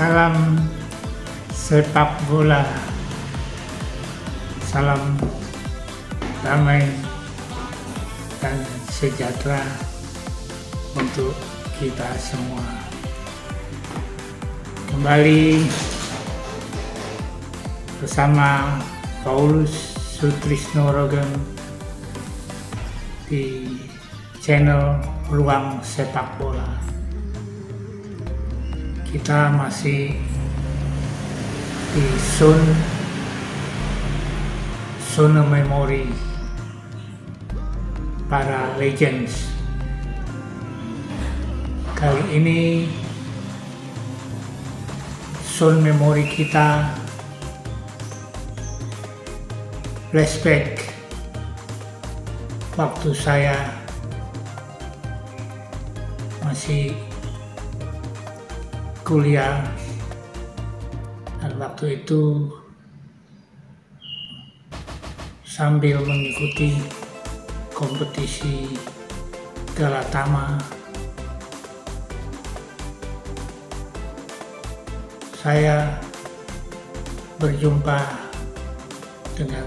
Salam sepak bola, salam damai dan sejahtera untuk kita semua. Kembali bersama Paulus Sutrisno Rogen di channel Ruang Sepak Bola. Kita masih di zona memori para legends. Kali ini zona memori kita flashback waktu saya masih kuliah, dan waktu itu sambil mengikuti kompetisi Galatama, saya berjumpa dengan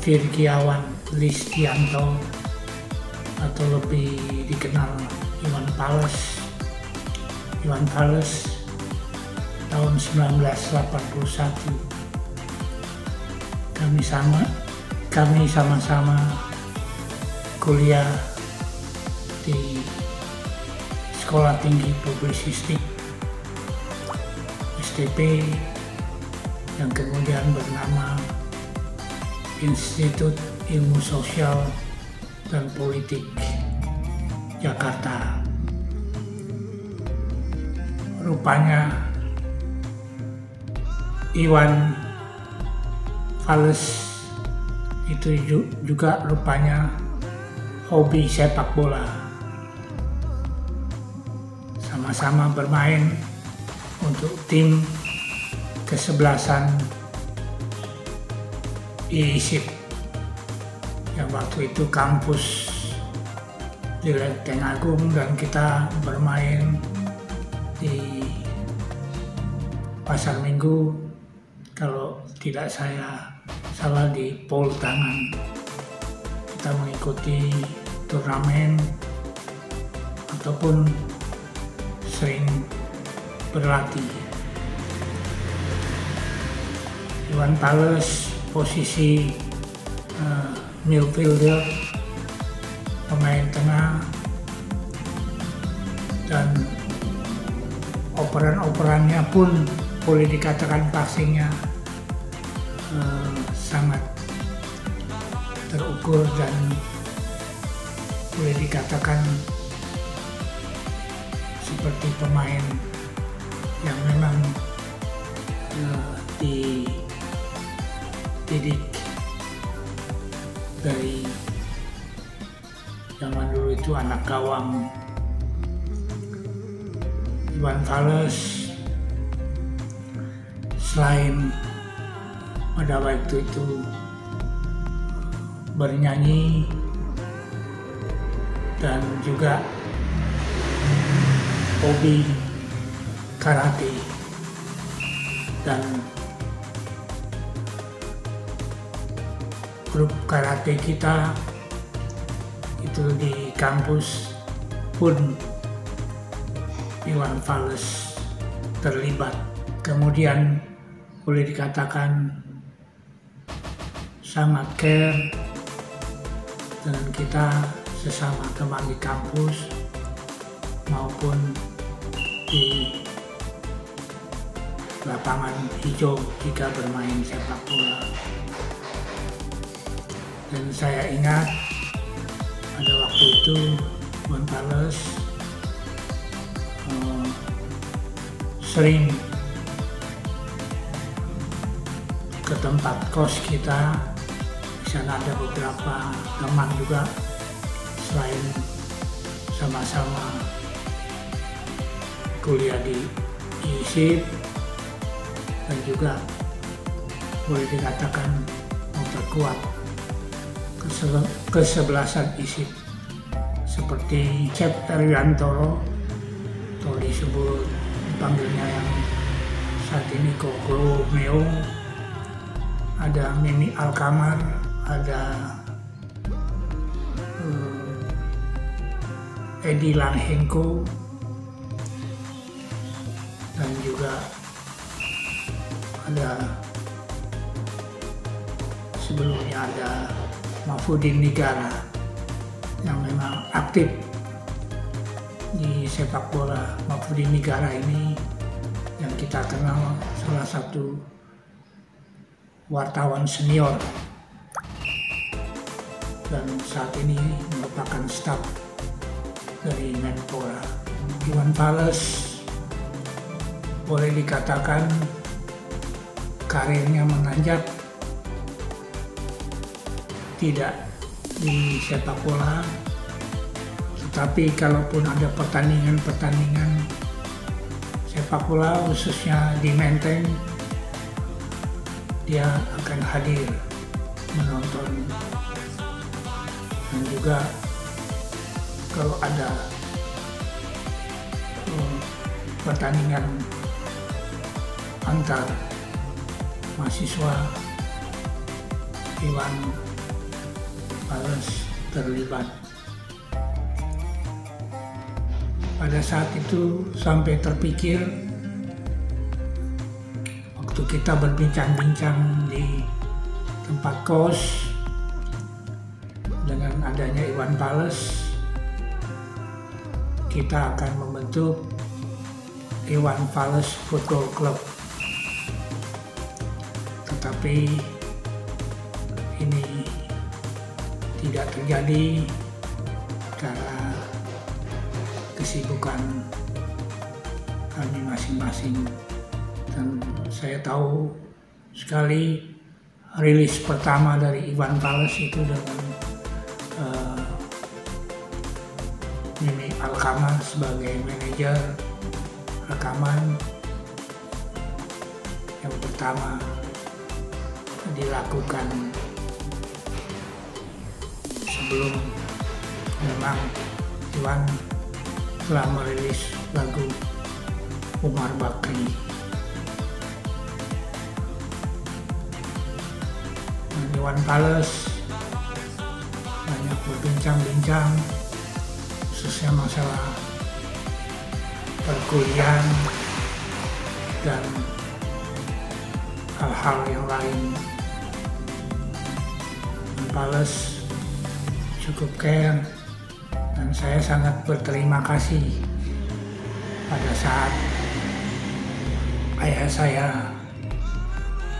Virgiawan Listianto atau lebih dikenal Iwan Fales tahun 1981. Kami sama-sama kuliah di Sekolah Tinggi Publisistik STP yang kemudian bernama Institut Ilmu Sosial dan Politik Jakarta. Rupanya Iwan Fales itu juga rupanya hobi sepak bola. Sama-sama bermain untuk tim kesebelasan ISIP yang waktu itu kampus di Lenteng Agung, dan kita bermain di Pasar Minggu, kalau tidak saya salah di Pol Tangan. Kita mengikuti turnamen ataupun sering berlatih. Iwan Fales posisi midfielder, pemain tengah, dan operan-operannya pun boleh dikatakan passingnya sangat terukur dan boleh dikatakan seperti pemain yang memang dididik dari zaman dulu itu anak gawang. Iwan Fales selain pada waktu itu bernyanyi dan juga hobi karate, dan grup karate kita itu di kampus pun Iwan Fales terlibat. Kemudian boleh dikatakan sangat care dengan kita sesama teman di kampus maupun di lapangan hijau jika bermain sepak bola. Dan saya ingat pada waktu itu Iwan Fales sering ke tempat kos kita. Di sana ada beberapa teman juga, selain sama-sama kuliah di ISIP, dan juga boleh dikatakan memperkuat kesebelasan ISIP, seperti Cep Eriantoro atau disebut panggilnya yang saat ini Koko Meo, ada Mimi Alkamar, ada Edi Langhenko, dan juga ada sebelumnya ada Mahfudin Nigara yang memang aktif di sepak bola. Mahfudin Nigara ini yang kita kenal salah satu wartawan senior dan saat ini merupakan staf dari Menpora. Iwan Fals boleh dikatakan karirnya menanjak, tidak di sepak bola, tetapi kalaupun ada pertandingan sepak bola khususnya di Menteng, dia akan hadir menonton. Dan juga kalau ada pertandingan antar mahasiswa, Iwan Fals terlibat. Pada saat itu sampai terpikir waktu kita berbincang-bincang di tempat kos dengan adanya Iwan Fals, kita akan membentuk Iwan Fals Football Club. Tetapi ini tidak terjadi karena kesibukan kami masing-masing. Dan saya tahu sekali rilis pertama dari Iwan Fals itu dengan Mimi Alkamar sebagai manajer rekaman yang pertama dilakukan sebelum memang Iwan telah merilis lagu Umar Bakri. Dan Iwan Fals banyak berbincang-bincang khususnya masalah perkuliahan dan hal-hal yang lain. Iwan Fals cukup care dan saya sangat berterima kasih pada saat ayah saya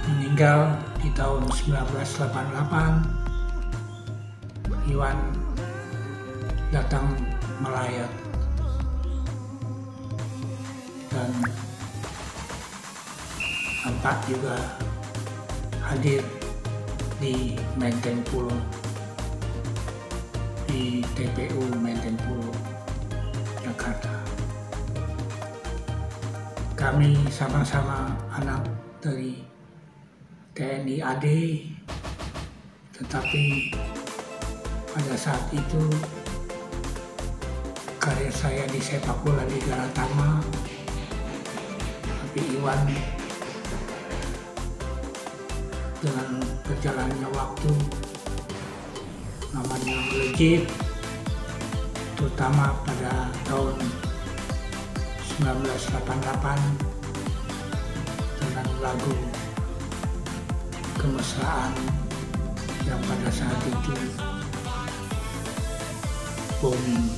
meninggal di tahun 1988. Iwan datang melayat dan nampak juga hadir di Menteng Pulo, di TPU Menteng Pulo, Jakarta. Kami sama-sama anak dari TNI AD, tetapi pada saat itu karir saya di sepak bola di Galatama, tapi Iwan dengan berjalannya waktu namanya melejit, terutama pada tahun 1988 dengan lagu Kemesraan yang pada saat itu booming.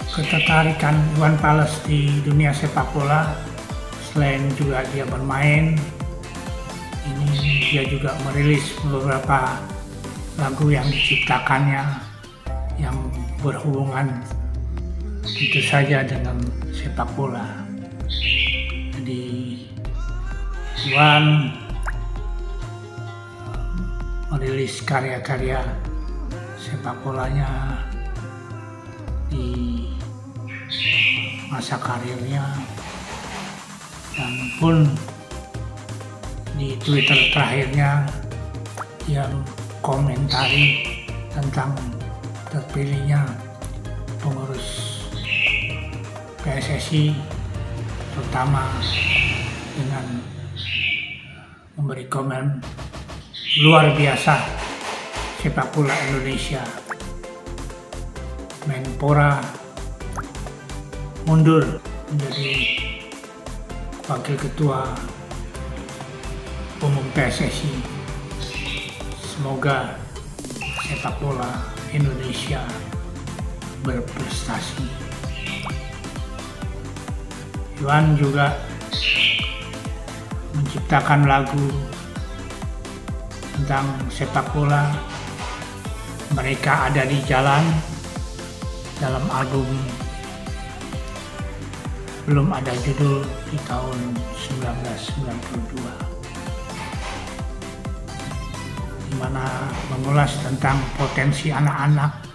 Ketertarikan Iwan Fals di dunia sepak bola, selain juga dia bermain, ini dia juga merilis beberapa lagu yang diciptakannya yang berhubungan tentu saja dengan sepak bola. Jadi Iwan merilis karya-karya sepak bolanya di masa karirnya, dan pun di Twitter terakhirnya dia komentari tentang terpilihnya pengurus PSSI, terutama dengan memberi komen luar biasa sepak bola Indonesia. Menpora mundur menjadi wakil ketua umum PSSI. Semoga sepak bola Indonesia berprestasi. Iwan juga menciptakan lagu tentang sepak bola. Mereka ada di jalan dalam album Belum Ada Judul di tahun 1992, di mana mengulas tentang potensi anak-anak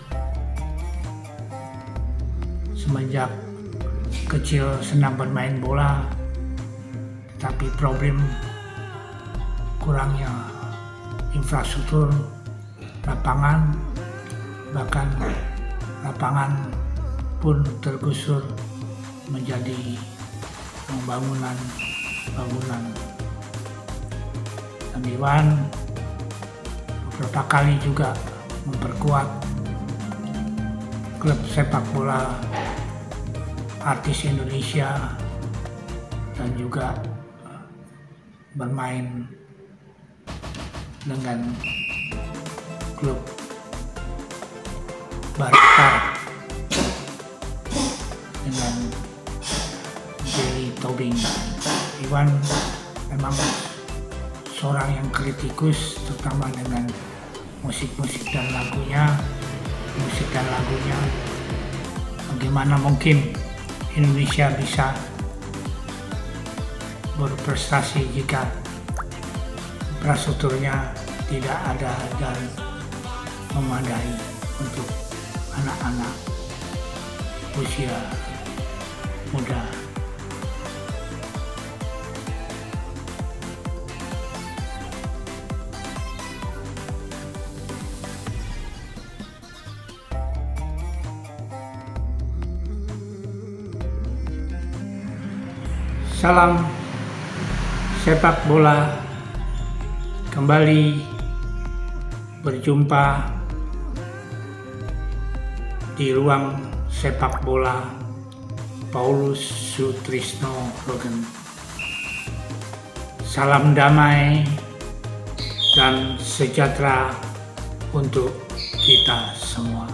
semenjak kecil senang bermain bola, tetapi problem kurangnya infrastruktur lapangan, bahkan lapangan pun tergusur menjadi bangunan. Dan Iwan beberapa kali juga memperkuat klub sepak bola artis Indonesia dan juga bermain dengan klub Barca dengan Jerry Tobing. Iwan memang seorang yang kritikus, terutama dengan musik dan lagunya. Bagaimana mungkin Indonesia bisa berprestasi jika infrastrukturnya tidak ada dan memadai untuk anak-anak usia muda. Salam sepak bola, kembali berjumpa di ruang sepak bola Paulus Sutrisno Rogen. Salam damai dan sejahtera untuk kita semua.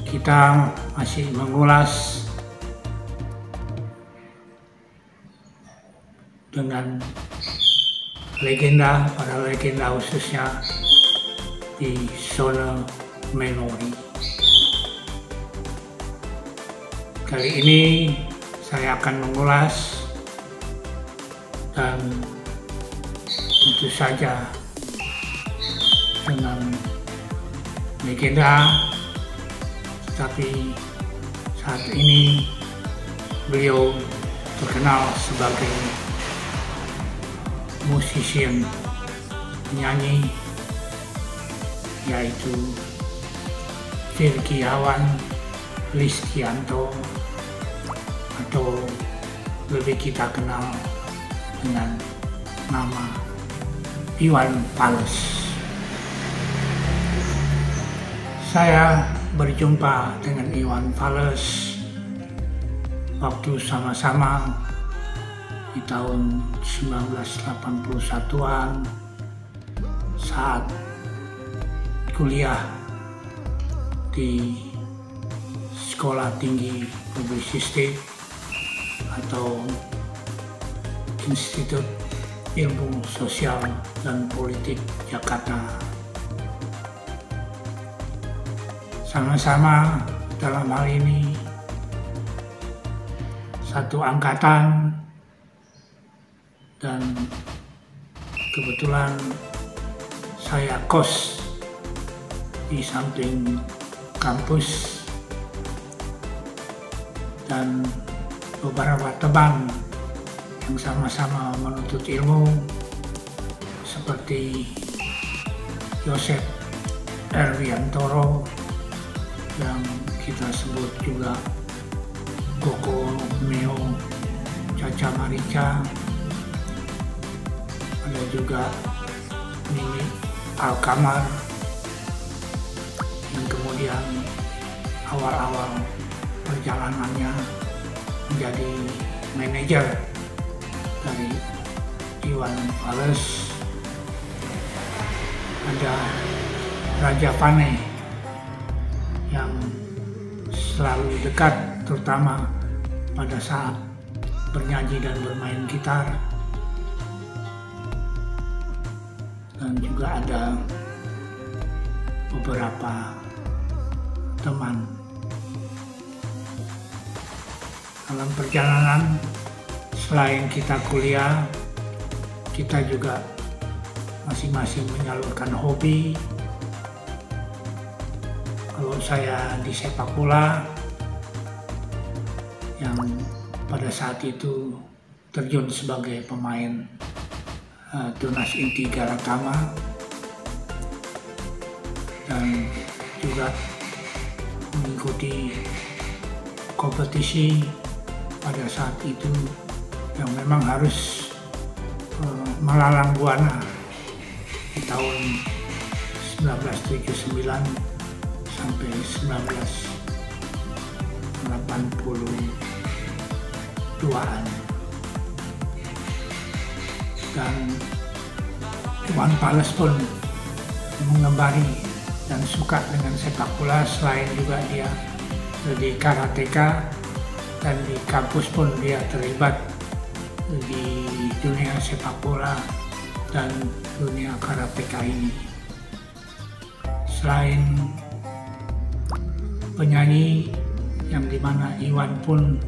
Kita masih mengulas dengan para legenda khususnya di zona minori. Kali ini saya akan mengulas dan tentu saja dengan legenda, tetapi saat ini beliau terkenal sebagai musisian, penyanyi, yaitu Virgiawan Listianto, atau lebih kita kenal dengan nama Iwan Fals. Saya berjumpa dengan Iwan Fals waktu sama-sama di tahun 1981-an saat kuliah di Sekolah Tinggi Publisistik atau Institut Ilmu Sosial dan Politik Jakarta. Sama-sama dalam hal ini satu angkatan, dan kebetulan saya kos di samping kampus, dan beberapa teman yang sama-sama menuntut ilmu seperti Yosef Erwiantoro, yang kita sebut juga Koko Meo, Caca Marica, ada juga Mimi Alkamar yang kemudian awal-awal perjalanannya menjadi manajer dari Iwan Fals. Ada Raja Pane yang selalu dekat, terutama pada saat bernyanyi dan bermain gitar. Dan juga ada beberapa teman dalam perjalanan. Selain kita kuliah, kita juga masing-masing menyalurkan hobi. Kalau saya di sepak bola, yang pada saat itu terjun sebagai pemain Tunas Inti Galatama, dan juga mengikuti kompetisi pada saat itu yang memang harus melalang buana di tahun 1979 sampai 1982-an. Dan Iwan Fals pun mengembari dan suka dengan sepak bola. Selain juga dia di karateka, dan di kampus pun dia terlibat di dunia sepak bola dan dunia karateka ini. Selain penyanyi, yang dimana Iwan pun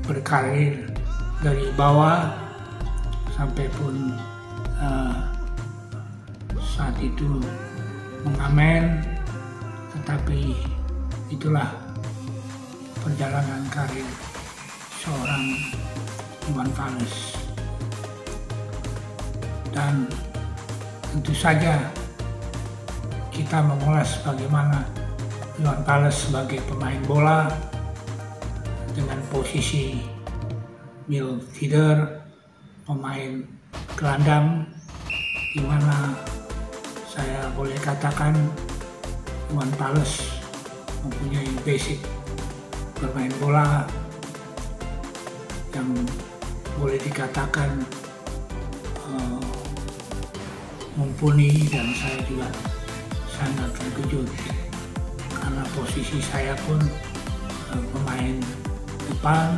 berkarir dari bawah sampai pun saat itu mengamen, tetapi itulah perjalanan karir seorang Iwan Fals. Dan tentu saja kita mengulas bagaimana Iwan Fals sebagai pemain bola dengan posisi midfielder, pemain gelandang, di mana saya boleh katakan Iwan Fals mempunyai basic bermain bola yang boleh dikatakan mumpuni, dan saya juga sangat terkejut karena posisi saya pun pemain depan,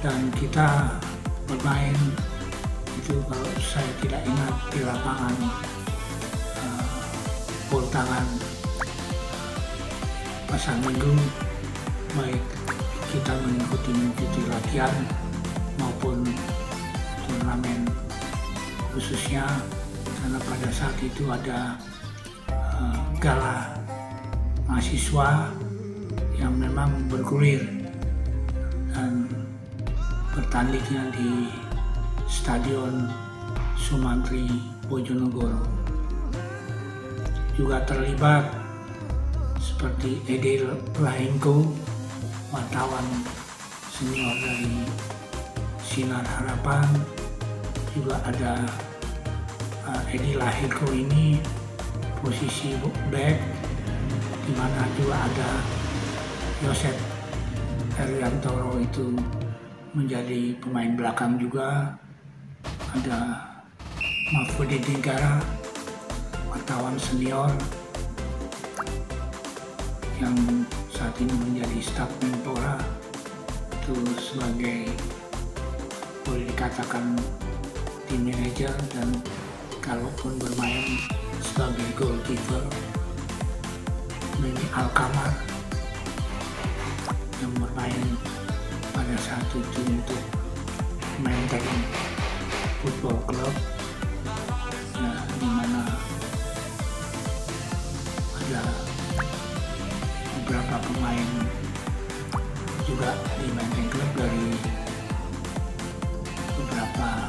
dan kita bermain itu kalau saya tidak ingat di lapangan bol tangan pasar minggu, baik kita mengikuti latihan maupun turnamen, khususnya karena pada saat itu ada gala mahasiswa yang memang bergulir dan bertandingnya di Stadion Sumantri Bojonegoro. Juga terlibat seperti Edil Lahingko, wartawan senior dari Sinar Harapan. Juga ada Edil Lahingko ini posisi back, di mana juga ada Yosep Heriantoro itu menjadi pemain belakang juga. Ada Mahfudin Negara, wartawan senior yang saat ini menjadi staf Menpora, itu sebagai boleh dikatakan tim manager, dan kalaupun bermain sebagai goalkeeper. Mimi Alkamar yang bermain pada saat itu untuk Menteng Football Club, ya, di mana ada beberapa pemain juga di Menteng Club dari beberapa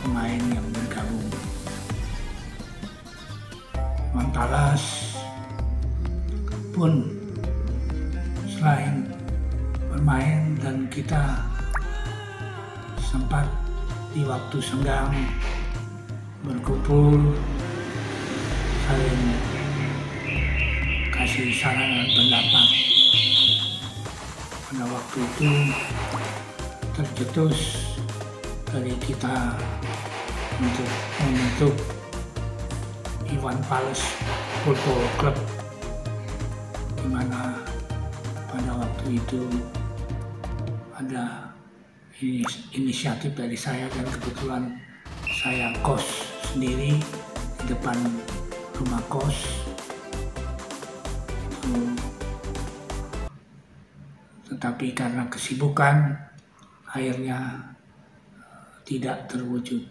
pemain yang bergabung. Iwan Fals pun selain bermain dan kita sempat di waktu senggang berkumpul, saling kasih saran dan pendapat. Pada waktu itu tercetus dari kita untuk membentuk Iwan Fals Football Club, di mana pada waktu itu ada inisiatif dari saya, dan kebetulan saya kos sendiri di depan rumah kos. Tetapi karena kesibukan akhirnya tidak terwujud.